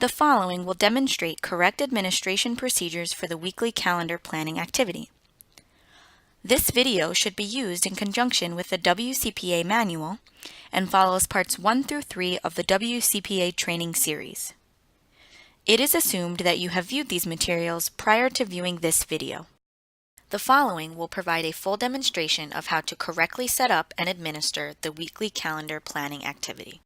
The following will demonstrate correct administration procedures for the weekly calendar planning activity. This video should be used in conjunction with the WCPA manual and follows parts 1 through 3 of the WCPA training series. It is assumed that you have viewed these materials prior to viewing this video. The following will provide a full demonstration of how to correctly set up and administer the weekly calendar planning activity.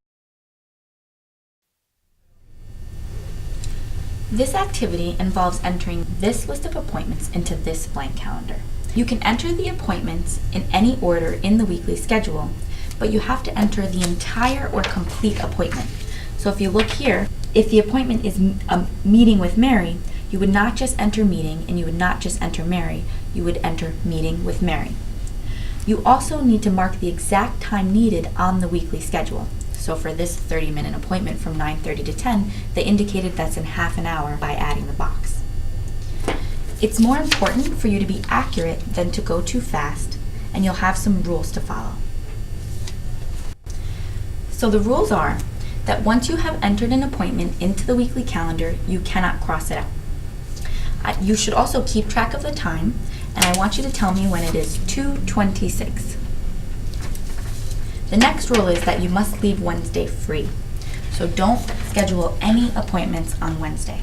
This activity involves entering this list of appointments into this blank calendar. You can enter the appointments in any order in the weekly schedule, but you have to enter the entire or complete appointment. So if you look here, if the appointment is a meeting with Mary, you would not just enter meeting and you would not just enter Mary, you would enter meeting with Mary. You also need to mark the exact time needed on the weekly schedule. So for this 30-minute appointment from 9:30 to 10, they indicated that's in half an hour by adding the box. It's more important for you to be accurate than to go too fast, and you'll have some rules to follow. So the rules are that once you have entered an appointment into the weekly calendar, you cannot cross it out. You should also keep track of the time, and I want you to tell me when it is 2:26. The next rule is that you must leave Wednesday free. So don't schedule any appointments on Wednesday.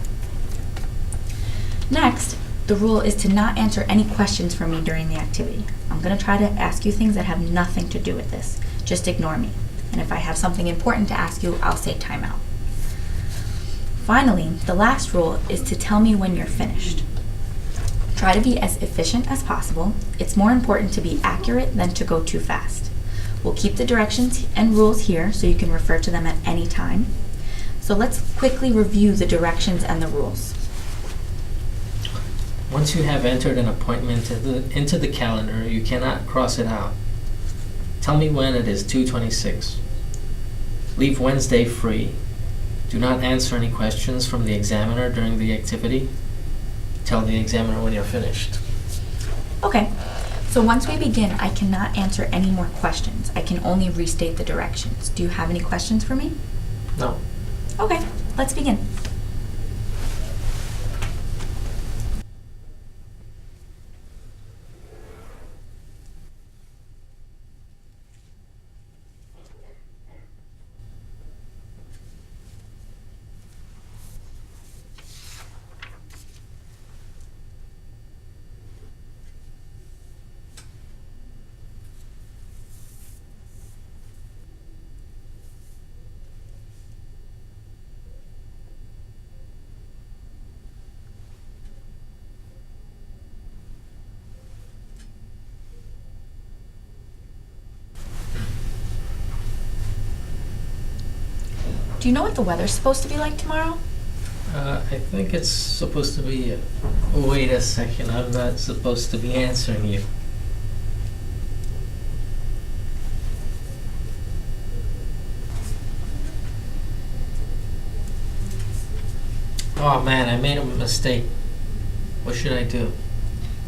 Next, the rule is to not answer any questions for me during the activity. I'm going to try to ask you things that have nothing to do with this. Just ignore me. And if I have something important to ask you, I'll say timeout. Finally, the last rule is to tell me when you're finished. Try to be as efficient as possible. It's more important to be accurate than to go too fast. We'll keep the directions and rules here so you can refer to them at any time. So let's quickly review the directions and the rules. Once you have entered an appointment into the calendar, you cannot cross it out. Tell me when it is 2:26. Leave Wednesday free. Do not answer any questions from the examiner during the activity. Tell the examiner when you're finished. Okay, so once we begin, I cannot answer any more questions. I can only restate the directions. Do you have any questions for me? No. Okay, let's begin. Do you know what the weather's supposed to be like tomorrow? I think it's supposed to be... Wait a second, I'm not supposed to be answering you. Oh man, I made a mistake. What should I do?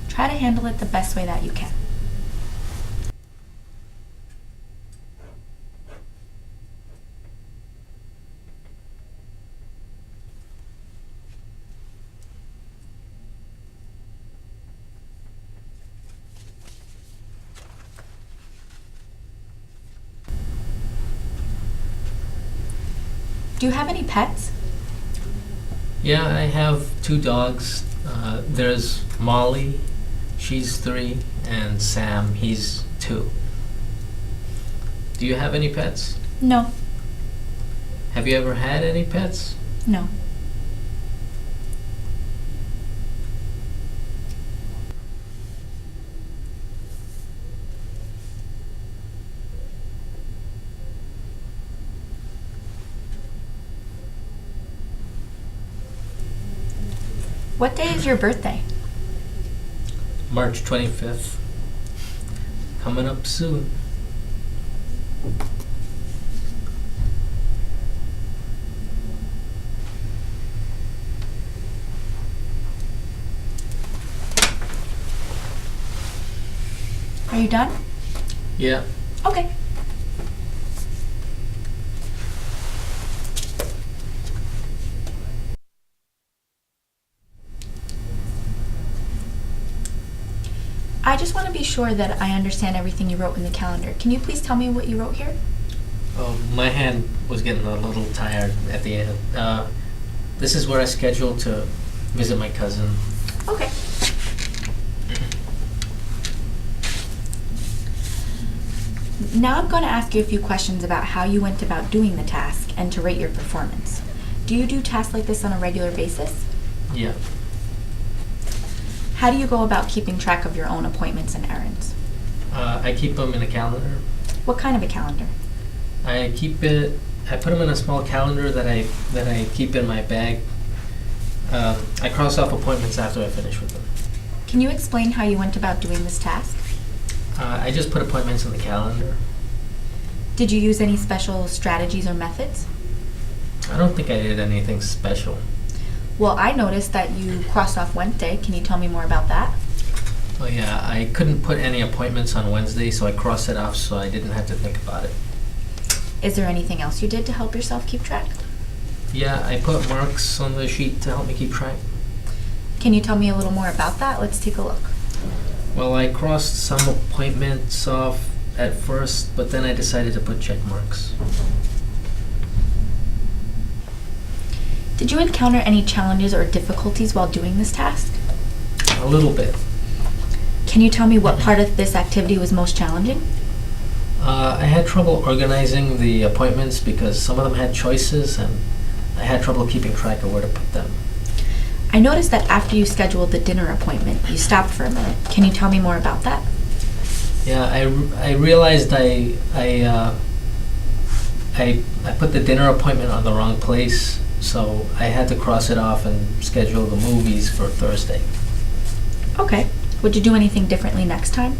Try to handle it the best way that you can. Do you have any pets? Yeah, I have 2 dogs. There's Molly, she's 3, and Sam, he's 2. Do you have any pets? No. Have you ever had any pets? No. What day is your birthday? March 25th. Coming up soon. Are you done? Yeah. Okay. I just want to be sure that I understand everything you wrote in the calendar. Can you please tell me what you wrote here? Oh, my hand was getting a little tired at the end. This is where I scheduled to visit my cousin. Okay. Now I'm going to ask you a few questions about how you went about doing the task and to rate your performance. Do you do tasks like this on a regular basis? Yeah. How do you go about keeping track of your own appointments and errands? I keep them in a calendar. What kind of a calendar? I put them in a small calendar that I keep in my bag. I cross off appointments after I finish with them. Can you explain how you went about doing this task? I just put appointments in the calendar. Did you use any special strategies or methods? I don't think I did anything special. Well, I noticed that you crossed off Wednesday. Can you tell me more about that? Oh yeah, I couldn't put any appointments on Wednesday, so I crossed it off so I didn't have to think about it. Is there anything else you did to help yourself keep track? Yeah, I put marks on the sheet to help me keep track. Can you tell me a little more about that? Let's take a look. Well, I crossed some appointments off at first, but then I decided to put check marks. Did you encounter any challenges or difficulties while doing this task? A little bit. Can you tell me what part of this activity was most challenging? I had trouble organizing the appointments because some of them had choices, and I had trouble keeping track of where to put them. I noticed that after you scheduled the dinner appointment, you stopped for a minute. Can you tell me more about that? Yeah, I realized I put the dinner appointment on the wrong place, so I had to cross it off and schedule the movies for Thursday. Okay. Would you do anything differently next time?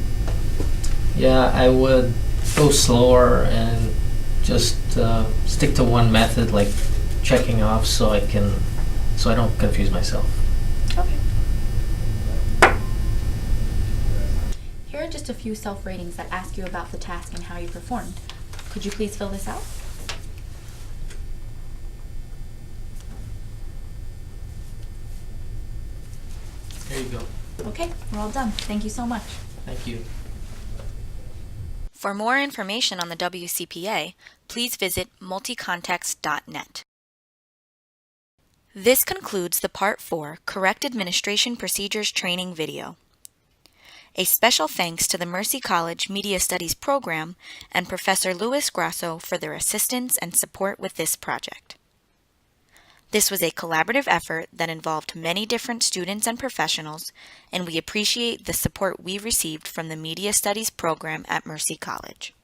Yeah, I would go slower and just stick to one method, like checking off, so I don't confuse myself. Okay. Here are just a few self-ratings that ask you about the task and how you performed. Could you please fill this out? There you go. Okay, we're all done. Thank you so much. Thank you. For more information on the WCPA, please visit multicontext.net. This concludes the Part 4 Correct Administration Procedures Training video. A special thanks to the Mercy College Media Studies program and Professor Louis Grasso for their assistance and support with this project. This was a collaborative effort that involved many different students and professionals, and we appreciate the support we received from the Media Studies program at Mercy College.